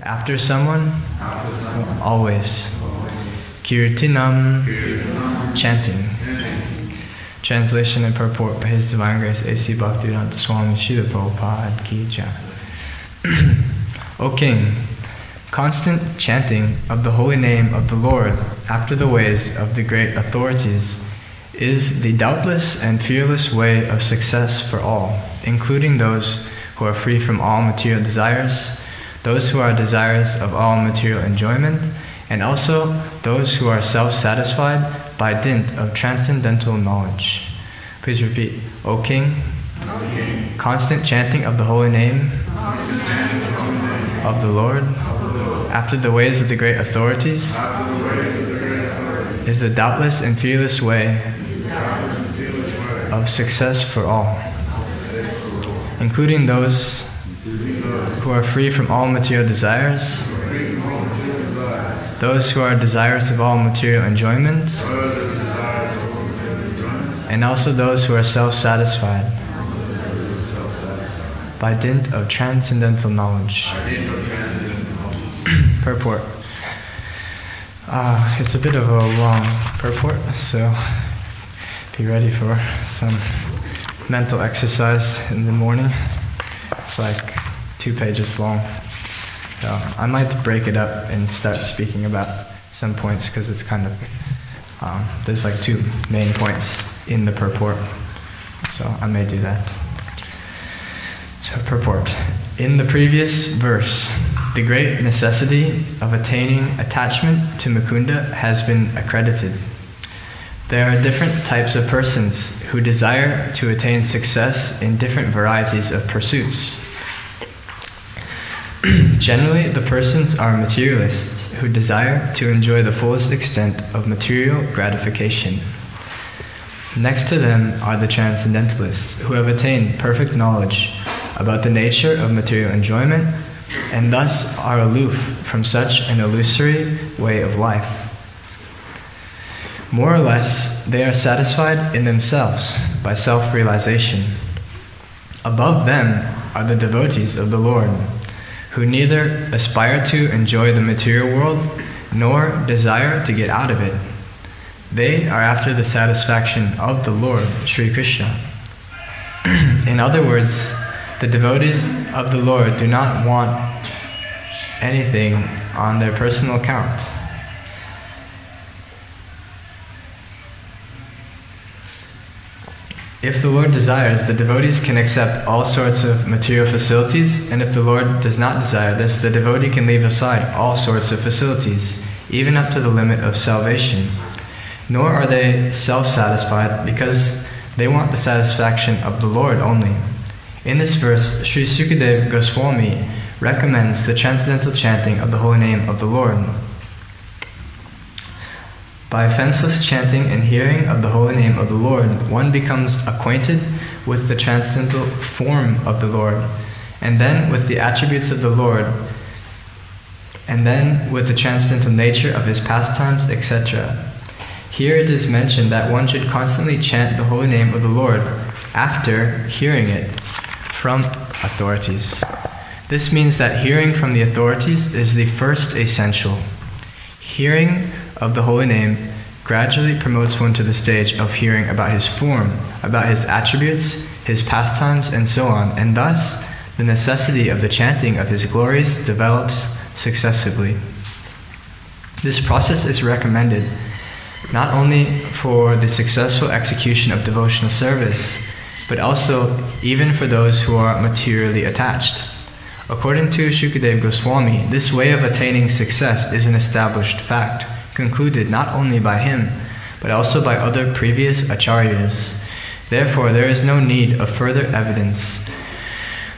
After someone? Always. Kirtinam, chanting. Translation and purport by His Divine Grace A.C. Bhaktivedanta Swami Srila Prabhupada Ki Jai. O King, constant chanting of the holy name of the Lord after the ways of the great authorities is the doubtless and fearless way of success for all, including those who are free from all material desires, those who are desirous of all material enjoyment, and also those who are self-satisfied by dint of transcendental knowledge. Please repeat. O King, constant chanting of the holy name of the Lord after the ways of the great authorities is the doubtless and fearless way of success for all, including those who are free from all material desires, those who are desirous of all material enjoyment, and also those who are self-satisfied by dint of transcendental knowledge. Purport. It's a bit of a long purport, so be ready for some mental exercise in the morning. It's like 2 pages long. So I might break it up and start speaking about some points because it's kind of, there's like 2 main points in the purport. So I may do that. So purport. In the previous verse, the great necessity of attaining attachment to Mukunda has been accredited. There are different types of persons who desire to attain success in different varieties of pursuits. Generally, the persons are materialists who desire to enjoy the fullest extent of material gratification. Next to them are the transcendentalists who have attained perfect knowledge about the nature of material enjoyment and thus are aloof from such an illusory way of life. More or less, they are satisfied in themselves by self-realization. Above them are the devotees of the Lord, who neither aspire to enjoy the material world nor desire to get out of it. They are after the satisfaction of the Lord, Sri Krishna. In other words, the devotees of the Lord do not want anything on their personal account. If the Lord desires, the devotees can accept all sorts of material facilities, and if the Lord does not desire this, the devotee can leave aside all sorts of facilities, even up to the limit of salvation. Nor are they self-satisfied because they want the satisfaction of the Lord only. In this verse, Sri Sukadeva Goswami recommends the transcendental chanting of the holy name of the Lord. By fenceless chanting and hearing of the holy name of the Lord, one becomes acquainted with the transcendental form of the Lord, and then with the attributes of the Lord, and then with the transcendental nature of His pastimes, etc. Here it is mentioned that one should constantly chant the holy name of the Lord after hearing it from authorities. This means that hearing from the authorities is the first essential. Hearing of the holy name gradually promotes one to the stage of hearing about His form, about His attributes, His pastimes, and so on, and thus the necessity of the chanting of His glories develops successively. This process is recommended not only for the successful execution of devotional service, but also even for those who are materially attached. According to Shukadeva Goswami, this way of attaining success is an established fact, concluded not only by him, but also by other previous acharyas. Therefore, there is no need of further evidence.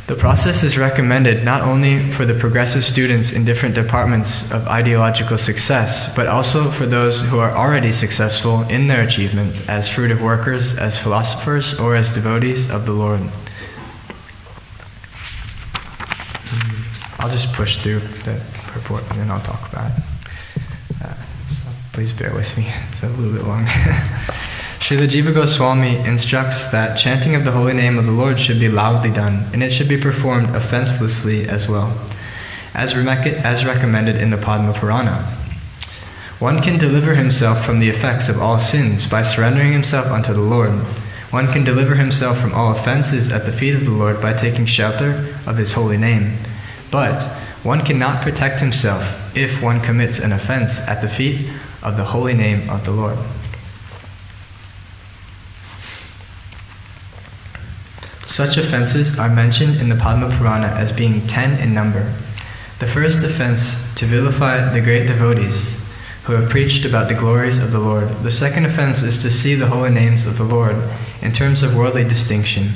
The process is recommended not only for the progressive students in different departments of ideological success, but also for those who are already successful in their achievement as fruitive workers, as philosophers, or as devotees of the Lord. I'll just push through the purport and then I'll talk about it. So please bear with me, it's a little bit long. Srila Jiva Goswami instructs that chanting of the holy name of the Lord should be loudly done, and it should be performed offenselessly as well. as recommended in the Padma Purana. One can deliver himself from the effects of all sins by surrendering himself unto the Lord. One can deliver himself from all offenses at the feet of the Lord by taking shelter of his holy name. But one cannot protect himself if one commits an offense at the feet of the holy name of the Lord. Such offenses are mentioned in the Padma Purana as being 10 in number. The first offense, to vilify the great devotees who have preached about the glories of the Lord. The second offense is to see the holy names of the Lord in terms of worldly distinction.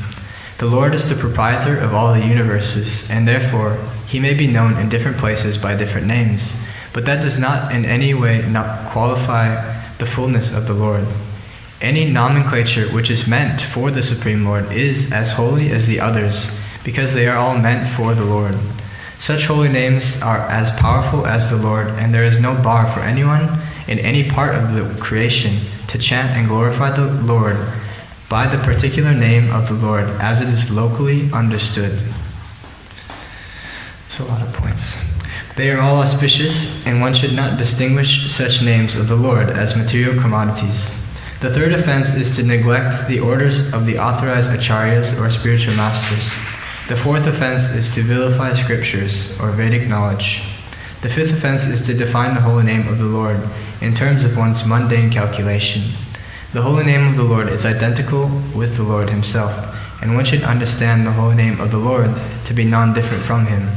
The Lord is the proprietor of all the universes, and therefore he may be known in different places by different names, but that does not in any way not qualify the fullness of the Lord. Any nomenclature which is meant for the Supreme Lord is as holy as the others, because they are all meant for the Lord. Such holy names are as powerful as the Lord, and there is no bar for anyone in any part of the creation to chant and glorify the Lord by the particular name of the Lord as it is locally understood. That's a lot of points. They are all auspicious, and one should not distinguish such names of the Lord as material commodities. The third offense is to neglect the orders of the authorized acharyas or spiritual masters. The fourth offense is to vilify scriptures or Vedic knowledge. The fifth offense is to define the holy name of the Lord in terms of one's mundane calculation. The holy name of the Lord is identical with the Lord himself, and one should understand the holy name of the Lord to be non-different from him.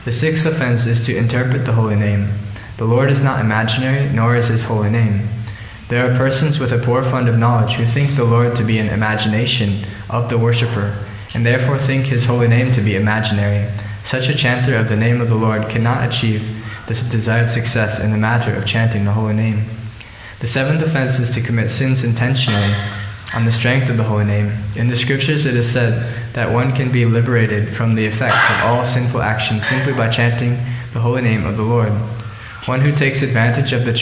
The sixth offense is to interpret the holy name. The Lord is not imaginary, nor is his holy name. There are persons with a poor fund of knowledge who think the Lord to be an imagination of the worshipper, and therefore think his holy name to be imaginary. Such a chanter of the name of the Lord cannot achieve this desired success in the matter of chanting the holy name. The seventh offense is to commit sins intentionally on the strength of the holy name. In the scriptures it is said that one can be liberated from the effects of all sinful actions simply by chanting the holy name of the Lord. One who takes advantage of this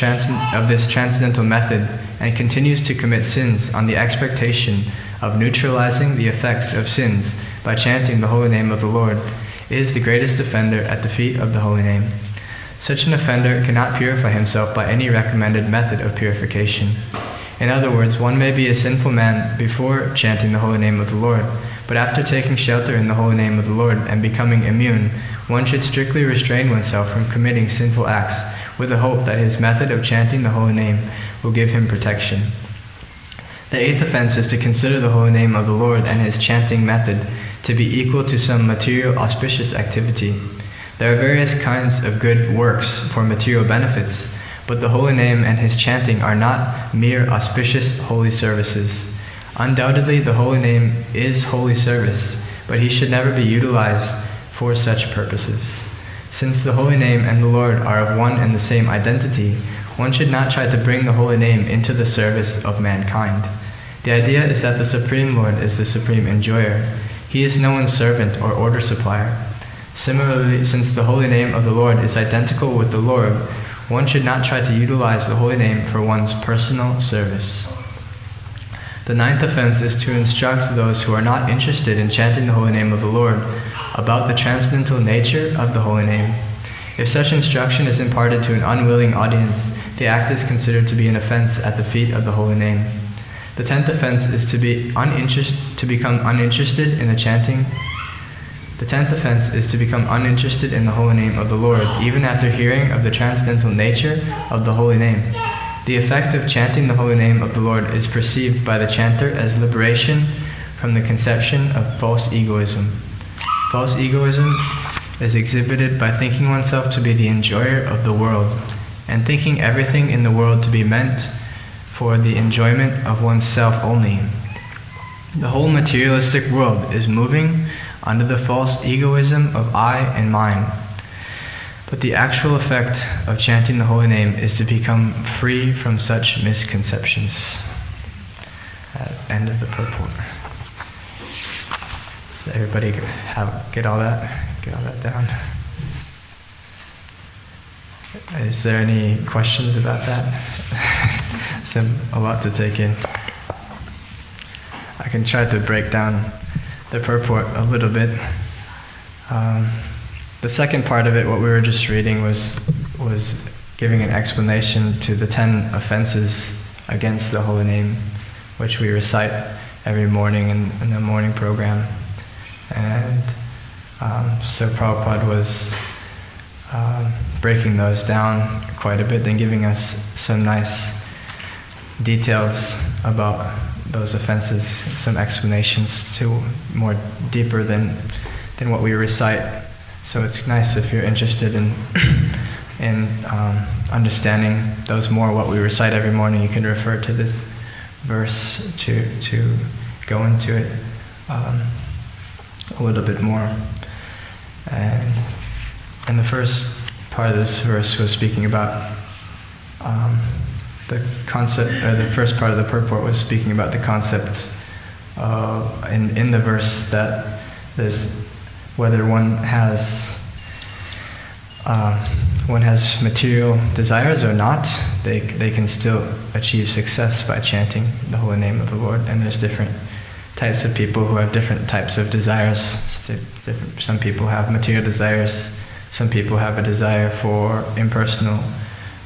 transcendental method and continues to commit sins on the expectation of neutralizing the effects of sins by chanting the holy name of the Lord is the greatest offender at the feet of the holy name. Such an offender cannot purify himself by any recommended method of purification. In other words, one may be a sinful man before chanting the holy name of the Lord, but after taking shelter in the holy name of the Lord and becoming immune, one should strictly restrain oneself from committing sinful acts with the hope that his method of chanting the holy name will give him protection. The eighth offense is to consider the holy name of the Lord and his chanting method to be equal to some material auspicious activity. There are various kinds of good works for material benefits, but the holy name and his chanting are not mere auspicious holy services. Undoubtedly, the holy name is holy service, but he should never be utilized for such purposes. Since the holy name and the Lord are of one and the same identity, one should not try to bring the holy name into the service of mankind. The idea is that the Supreme Lord is the supreme enjoyer. He is no one's servant or order supplier. Similarly, since the holy name of the Lord is identical with the Lord, one should not try to utilize the holy name for one's personal service. The ninth offense is to instruct those who are not interested in chanting the holy name of the Lord about the transcendental nature of the holy name. If such instruction is imparted to an unwilling audience, the act is considered to be an offense at the feet of the holy name. The 10th offense is to become uninterested in the chanting. The 10th offense is to become uninterested in the holy name of the Lord, even after hearing of the transcendental nature of the holy name. The effect of chanting the holy name of the Lord is perceived by the chanter as liberation from the conception of false egoism. False egoism is exhibited by thinking oneself to be the enjoyer of the world, and thinking everything in the world to be meant for the enjoyment of oneself only. The whole materialistic world is moving under the false egoism of I and mine. But the actual effect of chanting the holy name is to become free from such misconceptions. End of the purport. Does everybody get all that down? Is there any questions about that? It's a lot to take in. I can try to break down the purport a little bit. the second part of it, what we were just reading, was giving an explanation to the 10 offenses against the holy name, which we recite every morning in the morning program. And so Prabhupada was breaking those down quite a bit and giving us some nice details about those offenses, some explanations to more deeper than what we recite. So it's nice if you're interested in understanding those more, what we recite every morning. You can refer to this verse to go into it a little bit more. And the first part of this verse was speaking about the concept, or the first part of the purport was speaking about the concept in the verse that there's whether one has material desires or not, they can still achieve success by chanting the holy name of the Lord. And there's different types of people who have different types of desires. Some people have material desires, some people have a desire for impersonal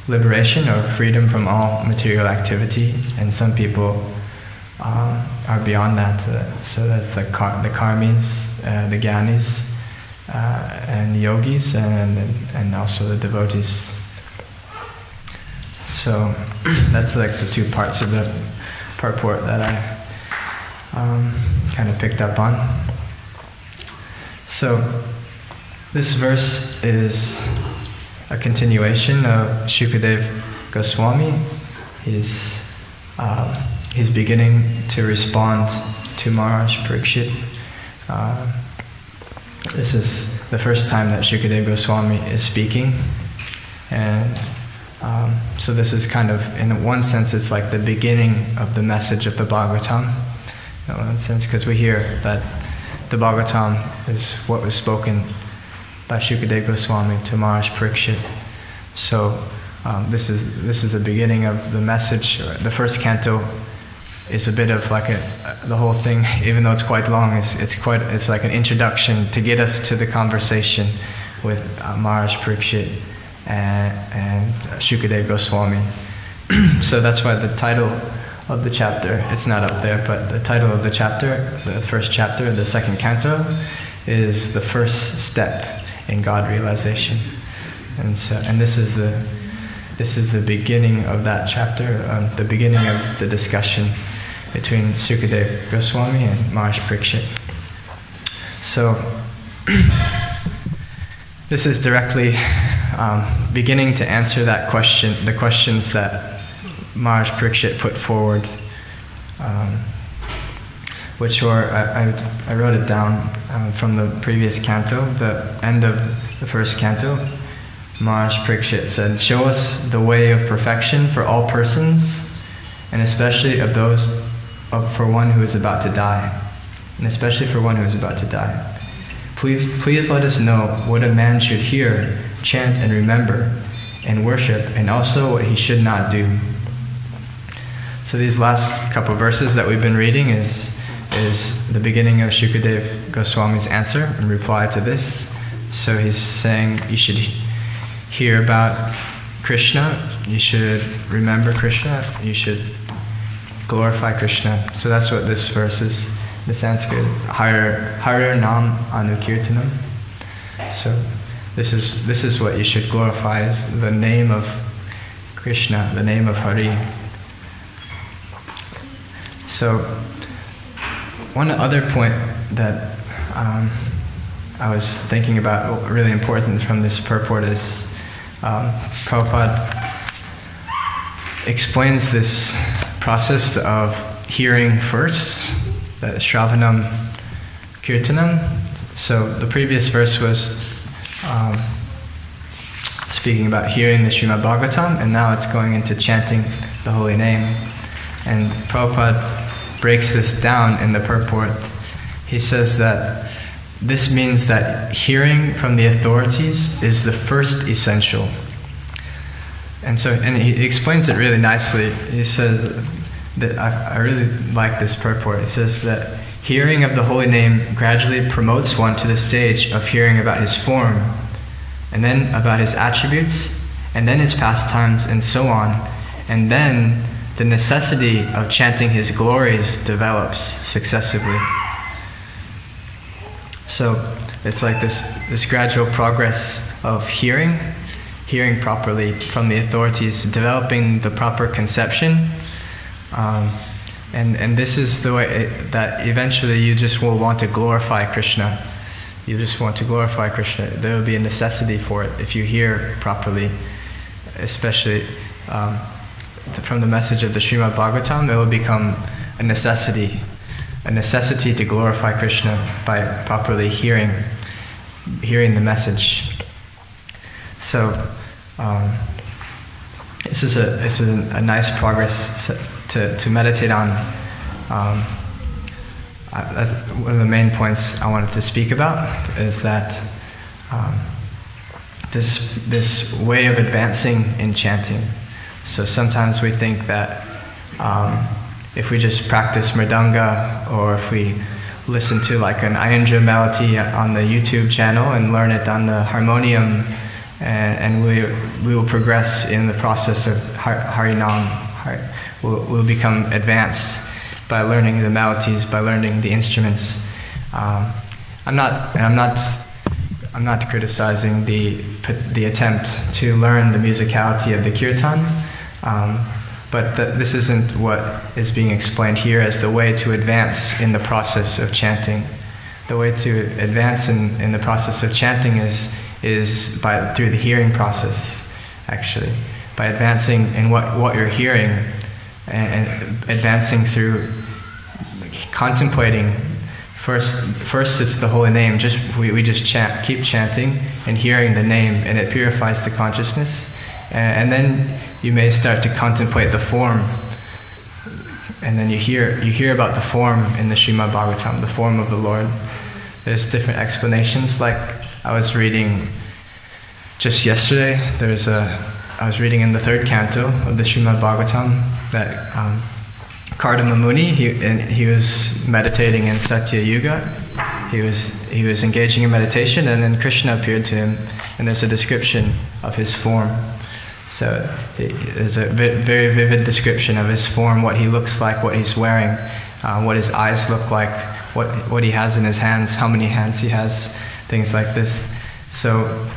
liberation or freedom from all material activity, and some people are beyond that. So that's the karmis, the gyanis, and the yogis, and also the devotees. So that's like the two parts of the purport that I kind of picked up on. So this verse is a continuation of Shukadev Goswami. He's beginning to respond to Maharaj Parikshit. This is the first time that Shukadev Goswami is speaking, and so this is kind of, in one sense, it's like the beginning of the message of the Bhagavatam, in one sense, because we hear that the Bhagavatam is what was spoken by Shukadev Goswami to Maharaj Parikshit. So this is the beginning of the message. The first canto is a bit of like the whole thing, even though it's quite long, it's like an introduction to get us to the conversation with Maharaj Parikshit and Shukadev Goswami. So that's why the title of the chapter, it's not up there, but the title of the chapter, the first chapter, the second canto, is the first step in God realization. And so, and this is the beginning of that chapter, the beginning of the discussion between Shukadev Goswami and Maharaj Parikshit. So this is directly beginning to answer that question, the questions that Maharaj Parikshit put forward, which were, I wrote it down from the previous canto, the end of the first canto. Maharaj Parikshit said, "Show us the way of perfection for all persons, and especially of those for one who is about to die. And especially for one who is about to die. Please let us know what a man should hear, chant, and remember, and worship, and also what he should not do." So these last couple verses that we've been reading is the beginning of Shukadev Goswami's answer in reply to this. So he's saying you should hear about Krishna, you should remember Krishna, you should glorify Krishna. So that's what this verse is, the Sanskrit, Har Nam Anukirtanam. So this is what you should glorify, is the name of Krishna, the name of Hari. So one other point that I was thinking about, really important from this purport, is Prabhupada explains this process of hearing first, the Shravanam Kirtanam. So the previous verse was speaking about hearing the Srimad Bhagavatam, and now it's going into chanting the holy name. And Prabhupada breaks this down in the purport. He says that this means that hearing from the authorities is the first essential. And he explains it really nicely. He says that I really like this purport. He says that hearing of the holy name gradually promotes one to the stage of hearing about his form, and then about his attributes, and then his pastimes, and so on. And then the necessity of chanting his glories develops successively. So it's like this gradual progress of hearing properly from the authorities, developing the proper conception, and this is the way that eventually you just will want to glorify Krishna. You just want to glorify Krishna. There will be a necessity for it if you hear properly, especially from the message of the Srimad Bhagavatam. It will become a necessity to glorify Krishna by properly hearing the message. So this is a nice progress to meditate on. That's one of the main points I wanted to speak about, is that this way of advancing in chanting. So sometimes we think that if we just practice mridanga, or if we listen to like an Ayandra melody on the YouTube channel and learn it on the harmonium, and we will progress in the process of Harinam. We'll become advanced by learning the melodies, by learning the instruments. I'm not criticizing the attempt to learn the musicality of the kirtan, but this isn't what is being explained here as the way to advance in the process of chanting. The way to advance in the process of chanting is through the hearing process, actually, by advancing in what you're hearing, and advancing through contemplating. First it's the holy name. We just keep chanting and hearing the name, and it purifies the consciousness. And then you may start to contemplate the form, and then you hear about the form in the Srimad Bhagavatam, the form of the Lord. There's different explanations. Like I was reading just yesterday, I was reading in the 3rd canto of the Srimad Bhagavatam that Kardama Muni, he was meditating in Satya Yuga. He was engaging in meditation, and then Krishna appeared to him, and there's a description of his form. So there's a very vivid description of his form, what he looks like, what he's wearing, what his eyes look like, what he has in his hands, how many hands he has, things like this. So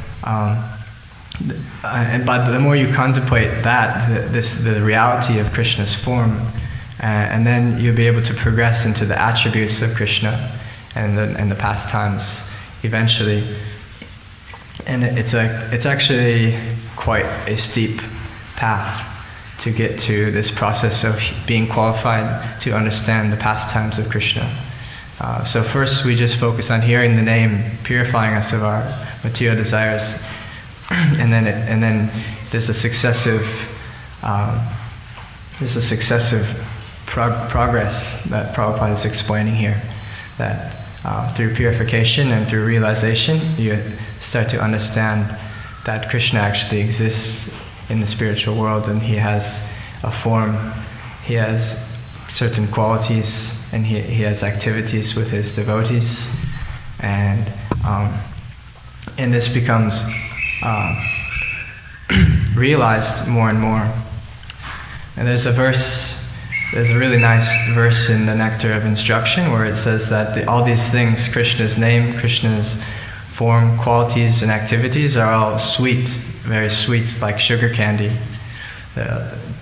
but the more you contemplate the reality of Krishna's form, and then you'll be able to progress into the attributes of Krishna and the pastimes eventually. And it's actually quite a steep path to get to this process of being qualified to understand the pastimes of Krishna. So first we just focus on hearing the name, purifying us of our material desires, and then there's a successive progress that Prabhupada is explaining here, that through purification and through realization you start to understand that Krishna actually exists in the spiritual world, and he has a form, he has certain qualities, and he has activities with his devotees, and this becomes realized more and more. And there's a really nice verse in the Nectar of Instruction where it says that all these things, Krishna's name, Krishna's form, qualities, and activities, are all sweet, very sweet, like sugar candy.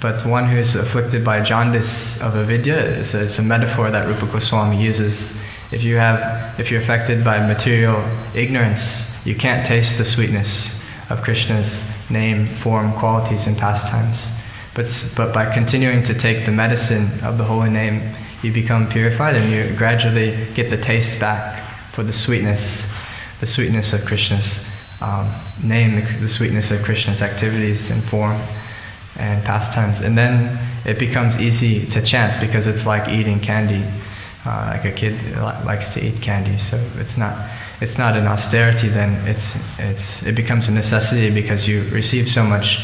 But one who's afflicted by jaundice of avidya, it's a metaphor that Rupa Goswami uses. If you're affected by material ignorance, you can't taste the sweetness of Krishna's name, form, qualities, and pastimes. But by continuing to take the medicine of the holy name, you become purified, and you gradually get the taste back for the sweetness of Krishna's name, the sweetness of Krishna's activities and form and pastimes. And then it becomes easy to chant, because it's like eating candy. Like a kid likes to eat candy, so it's not an austerity. Then it becomes a necessity, because you receive so much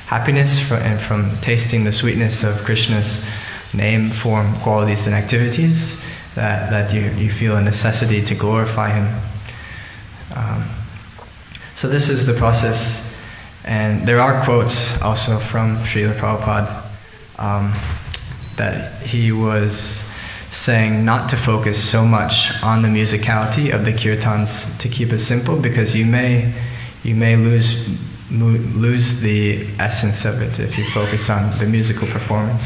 happiness from tasting the sweetness of Krishna's name, form, qualities, and activities, that you feel a necessity to glorify Him. So this is the process, and there are quotes also from Srila Prabhupada that he was saying not to focus so much on the musicality of the kirtans, to keep it simple, because you may lose the essence of it if you focus on the musical performance.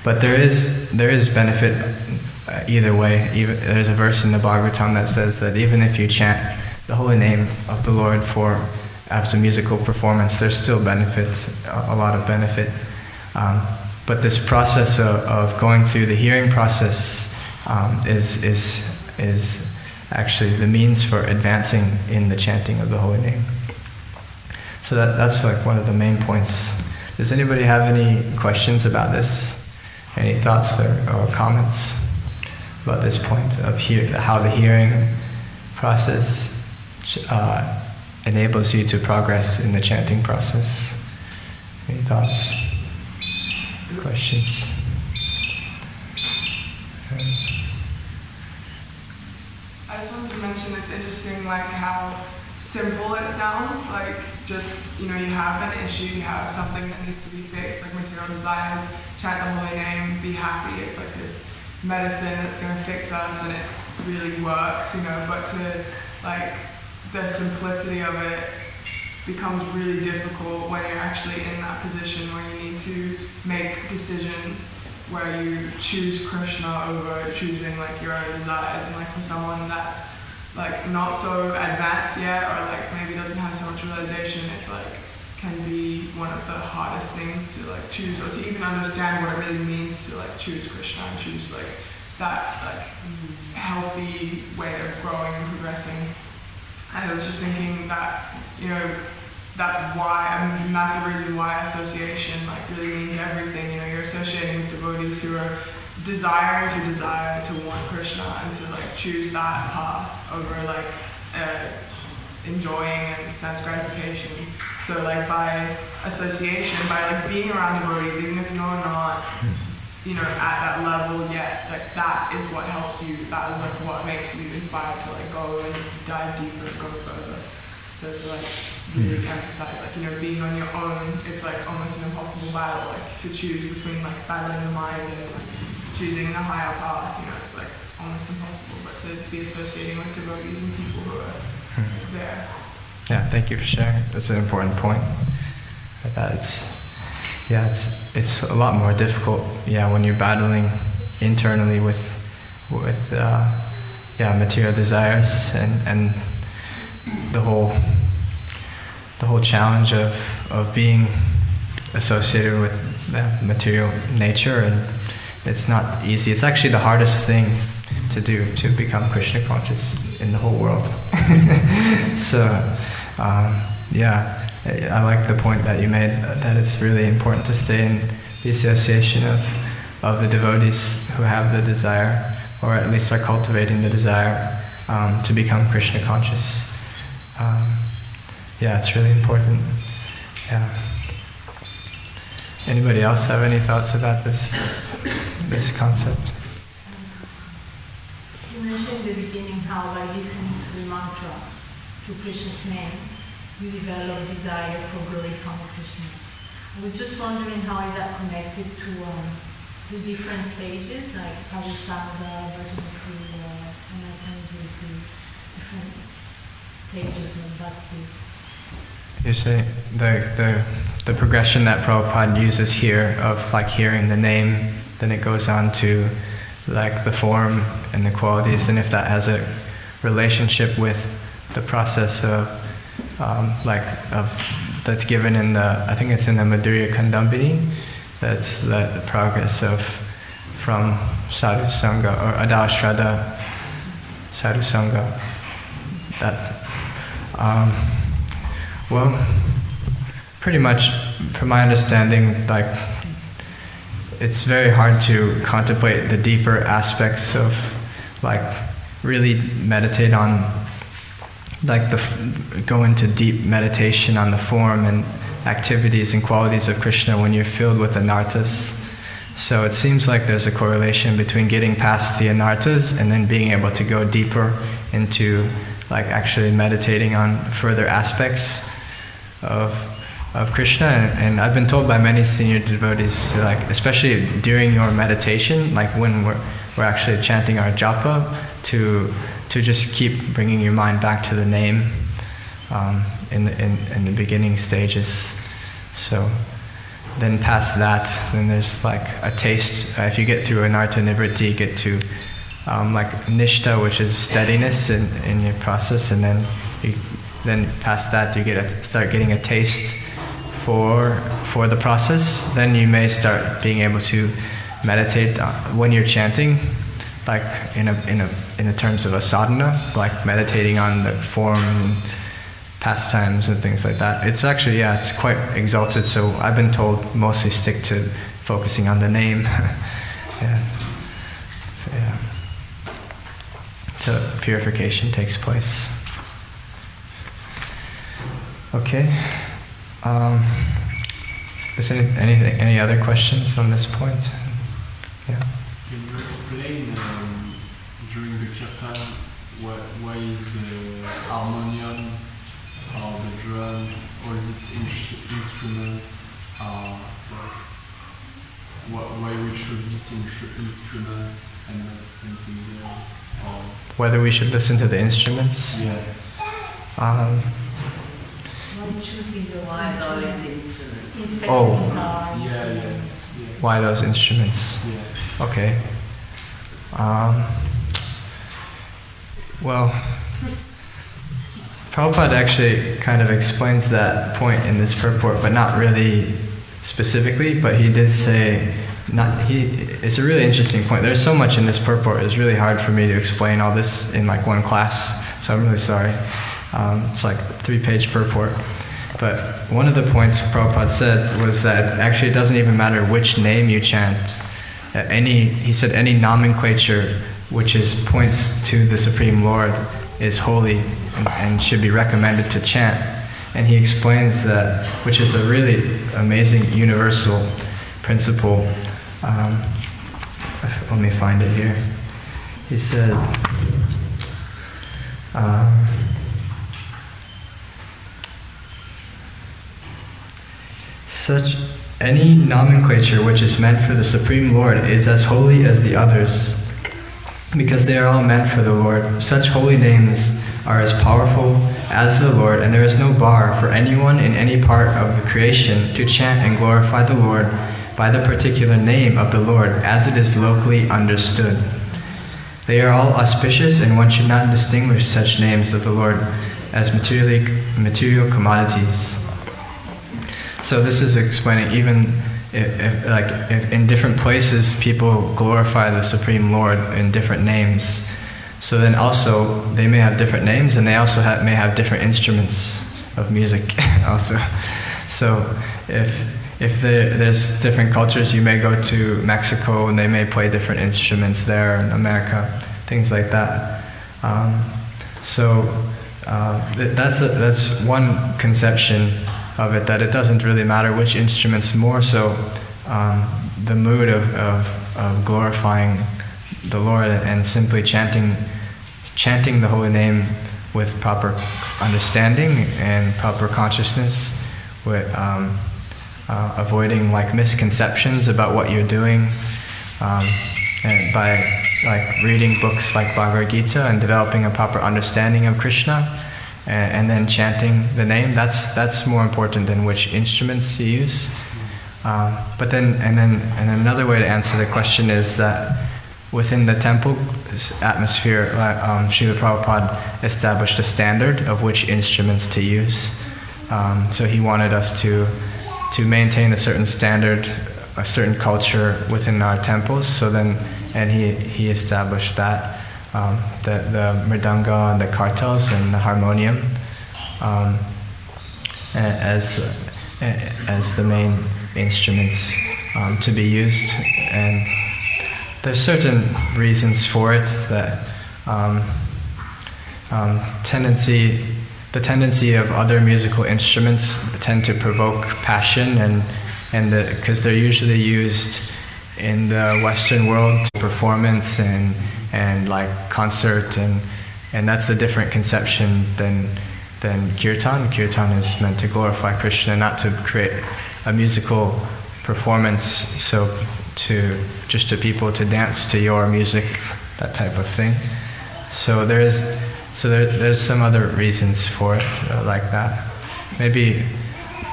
But there is benefit either way. There's a verse in the Bhagavatam that says that even if you chant the holy name of the Lord as a musical performance, there's still benefit, a lot of benefit. But this process of going through the hearing process is actually the means for advancing in the chanting of the holy name. So that's like one of the main points. Does anybody have any questions about this? Any thoughts or comments about this point of how the hearing process enables you to progress in the chanting process? Any thoughts? Questions? I just wanted to mention, it's interesting like how simple it sounds, like just, you have an issue, you have something that needs to be fixed, like material desires, chant the holy name, be happy. It's like this medicine that's going to fix us, and it really works, but to like the simplicity of it becomes really difficult when you're actually in that position where you need to make decisions where you choose Krishna over choosing like your own desires. And like for someone that's like not so advanced yet, or like maybe doesn't have so much realization, it's like can be one of the hardest things to like choose, or to even understand what it really means to like choose Krishna and choose like that like healthy way of growing and progressing. And I was just thinking that, that's why, a massive reason why association like really means everything. You're associating with devotees who are desiring to want Krishna and to like choose that path over like enjoying and sense gratification. So like by association, by like being around devotees, even if you're not at that level yet, like that is what helps you, that is like what makes you inspired to like go and dive deeper and go further. So to like really emphasize like, being on your own, it's like almost an impossible battle, like to choose between like battling the mind and like choosing a higher path, it's like almost impossible, but to be associating with devotees and people who are there. Yeah, thank you for sharing. That's an important point. It's a lot more difficult, when you're battling internally with material desires and the whole challenge of being associated with that material nature, and it's not easy. It's actually the hardest thing to do, to become Krishna conscious in the whole world. So, I like the point that you made, that it's really important to stay in the association of the devotees who have the desire, or at least are cultivating the desire to become Krishna conscious. It's really important. Anybody else have any thoughts about this concept? You mentioned in the beginning how by listening to the mantra, to Krishna's name, you develop desire for glorifying Krishna. I was just wondering how is that connected to different stages, like sadhusanga, bhajanapuriya, anatanjiti, different stages of bhakti. You say the progression that Prabhupada uses here of like hearing the name, then it goes on to like the form and the qualities, and if that has a relationship with the process of that's given in I think it's in the Madhurya Kandambini, that's the progress from sadhu sangha or adashraddha sadhu sangha. Pretty much from my understanding, like it's very hard to contemplate the deeper aspects of like really meditate on go into deep meditation on the form and activities and qualities of Krishna when you're filled with anarthas. So it seems like there's a correlation between getting past the anarthas and then being able to go deeper into like actually meditating on further aspects of Krishna. And I've been told by many senior devotees, like especially during your meditation, like when we're actually chanting our japa, to just keep bringing your mind back to the name in the beginning stages. So then past that, then there's like a taste. If you get through anartha nivritti, you get to like nishta, which is steadiness in your process, and then past that you start getting a taste for the process. Then you may start being able to meditate when you're chanting, like in the terms of a sadhana, like meditating on the form and pastimes and things like that. It's actually, it's quite exalted, so I've been told mostly stick to focusing on the name. Till purification takes place. Okay. Is there any other questions on this point? Yeah. Can you explain during the kirtan why is the harmonium or the drum or these instruments why we should these instruments and not something else? Or Whether we should listen to the instruments? yeah. Why those instruments? Oh. Yeah. Why those instruments? Yeah. Okay. Well, Prabhupada actually kind of explains that point in this purport, but not really specifically, but he did say, it's a really interesting point. There's so much in this purport, it's really hard for me to explain all this in like one class, so I'm really sorry. It's like a 3-page purport. But one of the points Prabhupada said was that actually it doesn't even matter which name you chant. He said any nomenclature which points to the Supreme Lord is holy and should be recommended to chant. And he explains that, which is a really amazing universal principle. Let me find it here. He said, such any nomenclature which is meant for the Supreme Lord is as holy as the others, because they are all meant for the Lord. Such holy names are as powerful as the Lord, and there is no bar for anyone in any part of the creation to chant and glorify the Lord by the particular name of the Lord as it is locally understood. They are all auspicious, and one should not distinguish such names of the Lord as material commodities. So this is explaining even if in different places people glorify the Supreme Lord in different names. So then also they may have different names, and they also may have different instruments of music also. So if there's different cultures, you may go to Mexico and they may play different instruments there, in America, things like that. That's one conception of it, that it doesn't really matter which instruments, more so the mood of glorifying the Lord and simply chanting the holy name with proper understanding and proper consciousness, with avoiding like misconceptions about what you're doing, and by like reading books like Bhagavad Gita and developing a proper understanding of Krishna, and then chanting the name. That's more important than which instruments you use. But then another way to answer the question is that within the temple atmosphere, Srila Prabhupada established a standard of which instruments to use. So he wanted us to maintain a certain standard, a certain culture within our temples. So then, and he established that. The mridanga and the kartals and the harmonium as the main instruments to be used. And there's certain reasons for it, that the tendency of other musical instruments tend to provoke passion, and because they're usually used in the Western world, performance and like concert, and that's a different conception than kirtan. Kirtan is meant to glorify Krishna, not to create a musical performance, so to people to dance to your music, that type of thing. So there's some other reasons for it, like that. Maybe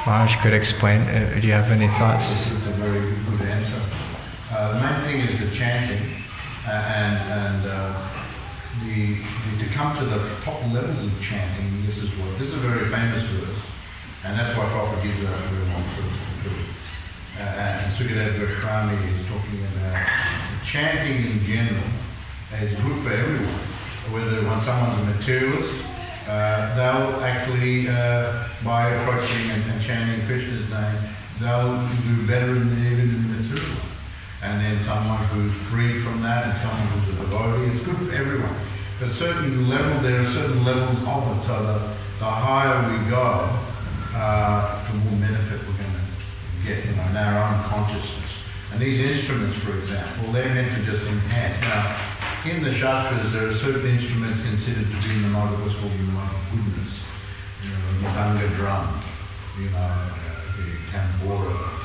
Maharaj could explain. Do you have any thoughts? This is a very good answer. The main thing is the chanting, and to come to the top levels of chanting. This is a very famous verse, and that's why Prabhupada gives us everyone to do it. And Sukadeva Goswami is talking about chanting in general is good for everyone. Whether someone's a materialist, they'll actually, by approaching and chanting Krishna's name, they'll do better even in the material. And then someone who's free from that, and someone who's a devotee, it's good for everyone. At a certain level, there are certain levels of it, so the higher we go, the more benefit we're going to get, in our own consciousness. And these instruments, for example, they're meant to just enhance. Now, in the Shastras, there are certain instruments considered to be in the mode of what's called the mode of goodness. The Mridanga drum, the tambura,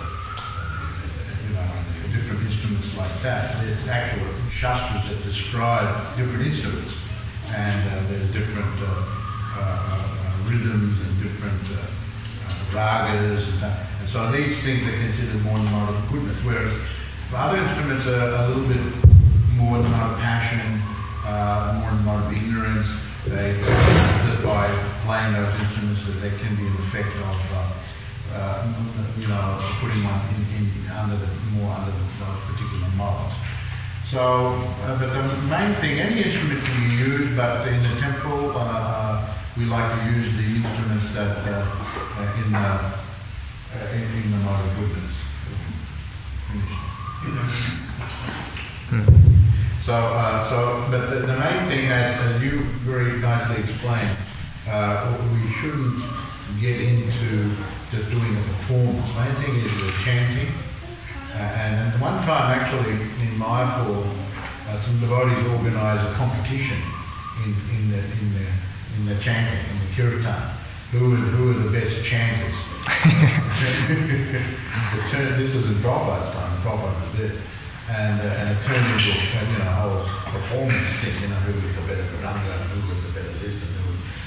different instruments like that. There's actual Shastras that describe different instruments, and there's different rhythms and different ragas and that. And so these things are considered more in the mode of goodness, whereas other instruments are a little bit more in the mode of passion, more in the mode of ignorance. They that by playing those instruments that there can be an effect of putting one under the particular modes. So, but the main thing, any instrument can be used, but in the temple we like to use the instruments that in the mode of goodness. But the main thing, as you very nicely explained, we shouldn't get into just doing a performance. The main thing is the chanting. And one time, actually, in Mayapur, some devotees organised a competition in the chanting, in the kirtan. Who are the best chanters? This was in Prabhupada's time. Prabhupada was there. And it turned into a whole performance thing, who was the better Ranga, and who was the better this, and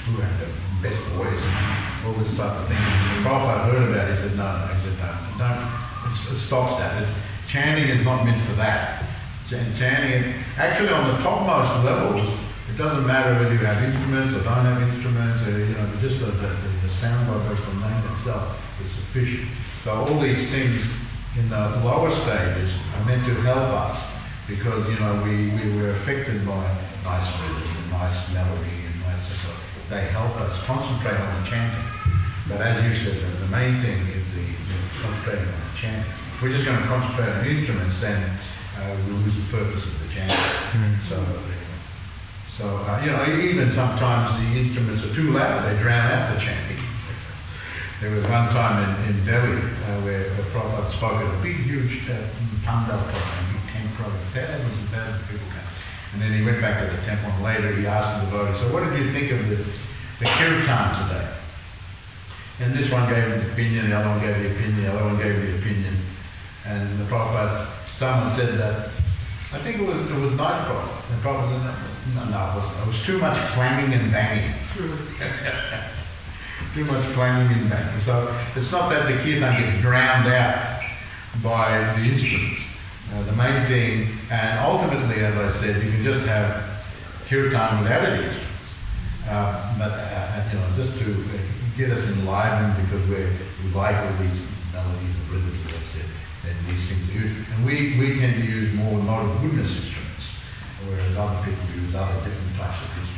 who had the best voice, and all this type of thing. And Prabhupada heard about it, he said, no, don't, stop that. Chanting is not meant for that. Chanting, actually on the topmost levels, it doesn't matter whether you have instruments or don't have instruments, just the sound vibration name itself is sufficient. So all these things in the lower stages are meant to help us, because we were affected by nice rhythm and nice melody and nice stuff. They help us concentrate on the chanting. But as you said, the main thing is the concentrating on the chanting. If we're just going to concentrate on instruments, then we lose the purpose of the chanting. So even sometimes the instruments are too loud; they drown out the chanting. There was one time in Delhi where Prabhupada spoke at a big, huge pandal program, big tent program, thousands and thousands of people came. And then he went back to the temple, and later he asked the devotees, so what did you think of the kirtan today? And this one gave an opinion, the other one gave the opinion, the other one gave the opinion. And the Prabhupada, someone said that, I think it was nice, Prabhupada. And Prabhupada said, no, it was too much clanging and banging. Too much clanging and banging. So it's not that the kirtan gets drowned out by the instruments. The main thing, and ultimately, as I said, you can just have kirtan without any instruments. Just to get us enlivened, because we like all these melodies and rhythms, as I said, and these things are used. And we tend to use more mode of goodness instruments, whereas other people use other different types of instruments.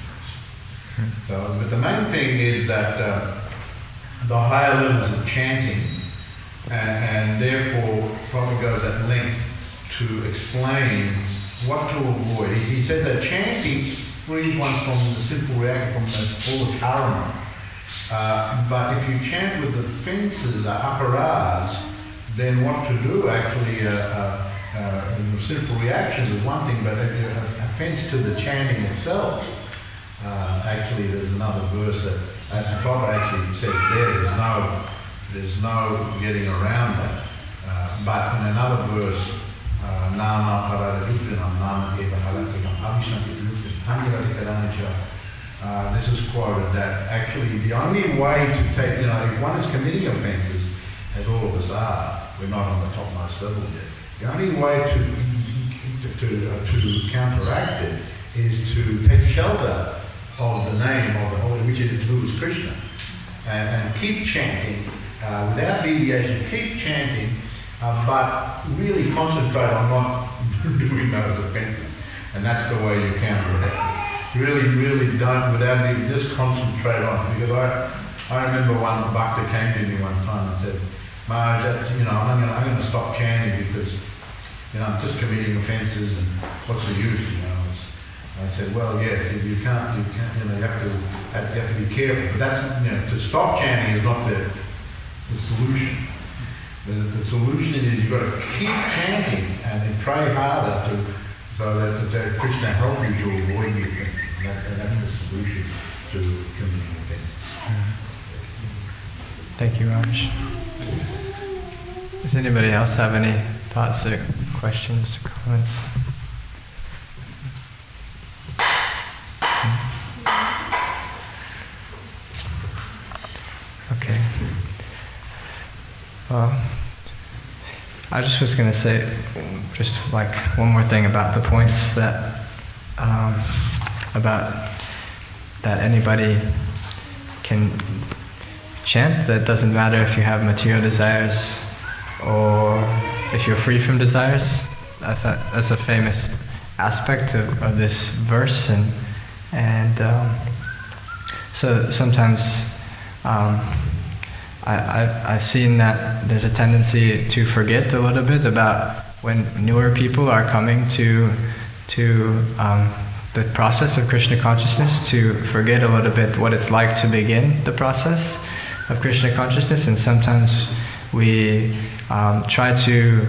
So, but the main thing is that the higher levels of chanting, and therefore Prabhupada goes at length to explain what to avoid. He said that chanting frees one from the simple reaction, from all the karma. But if you chant with the fences, the aparas, then what to do actually, simple reactions is one thing, but offense to the chanting itself, actually there's another verse that Prabhu actually says there's no getting around that. But in another verse, Nama Paradupinam Nama Eva Halatikam Abhishanti this is quoted that actually the only way to take, if one is committing offences, as all of us are, we're not on the topmost level yet. The only way to counteract it is to take shelter of the name of the Holy, which is who is Krishna, and keep chanting without deviation. Keep chanting, but really concentrate on not doing those offences, and that's the way you counteract it. Really don't, without even just concentrate on it. Because I remember one bhakta came to me one time and said, Maharaj, I'm going to stop chanting because, I'm just committing offences and what's the use, I said, well, yes, you can't, you have to be careful. But that's, to stop chanting is not the solution. The solution is you've got to keep chanting and then pray harder so that Krishna help you to avoid these things. And that's the solution to committing offences. Thank you, Raj. Does anybody else have any thoughts or questions or comments? Okay. Well, I just was going to say just like one more thing about the points that about that anybody can chant. That doesn't matter if you have material desires or if you're free from desires. I thought that's a famous aspect of this verse, and so sometimes I've seen that there's a tendency to forget a little bit about when newer people are coming to the process of Krishna consciousness, to forget a little bit what it's like to begin the process of Krishna consciousness, and sometimes we try to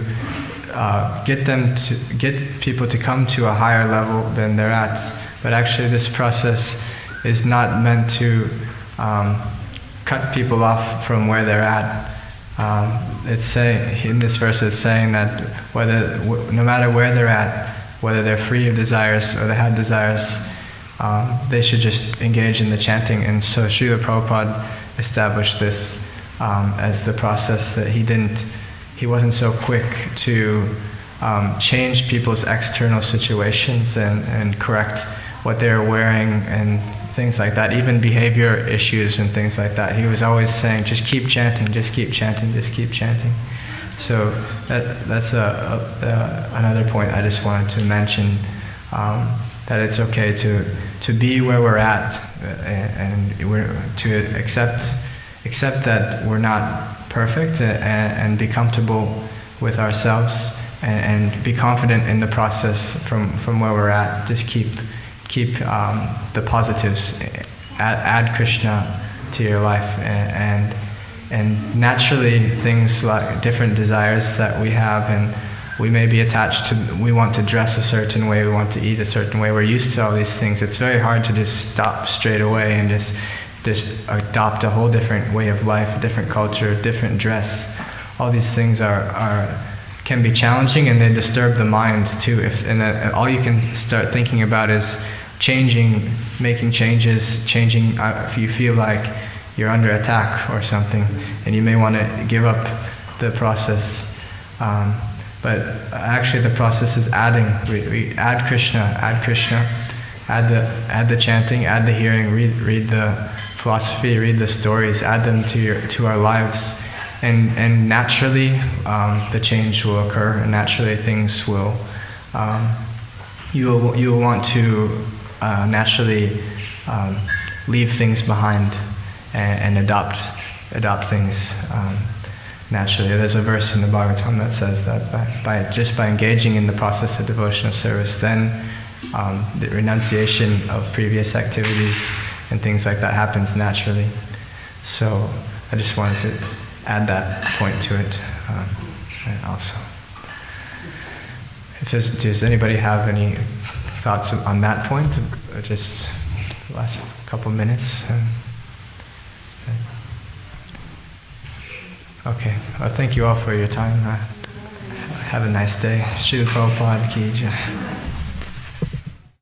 get people to come to a higher level than they're at. But actually this process is not meant to cut people off from where they're at. It's saying, in this verse it's saying that no matter where they're at, whether they're free of desires or they had desires, they should just engage in the chanting. And so Srila Prabhupada established this as the process, that he wasn't so quick to change people's external situations and correct what they were wearing and things like that, even behavior issues and things like that. He was always saying, just keep chanting, just keep chanting, just keep chanting. So that's another point I just wanted to mention, that it's okay to be where we're at, and to accept that we're not perfect, and be comfortable with ourselves, and be confident in the process from where we're at. Just keep the positives, add Krishna to your life, and naturally things like different desires that we have, and we may be attached to, we want to dress a certain way, we want to eat a certain way, we're used to all these things. It's very hard to just stop straight away and just adopt a whole different way of life, a different culture, different dress. All these things can be challenging, and they disturb the mind too. All you can start thinking about is making changes, if you feel like you're under attack or something, and you may want to give up the process. But actually the process is adding. We add Krishna, add the chanting, add the hearing, read the philosophy, read the stories, add them to our lives, and naturally the change will occur, and naturally things will, you'll want to naturally leave things behind and adopt things naturally. There's a verse in the Bhagavatam that says that by engaging in the process of devotional service, then the renunciation of previous activities and things like that happens naturally. So I just wanted to add that point to it also. Does anybody have any thoughts on that point? Just the last couple minutes. Okay. Well, thank you all for your time. Have a nice day. Srila Prabhupada Ki Jai.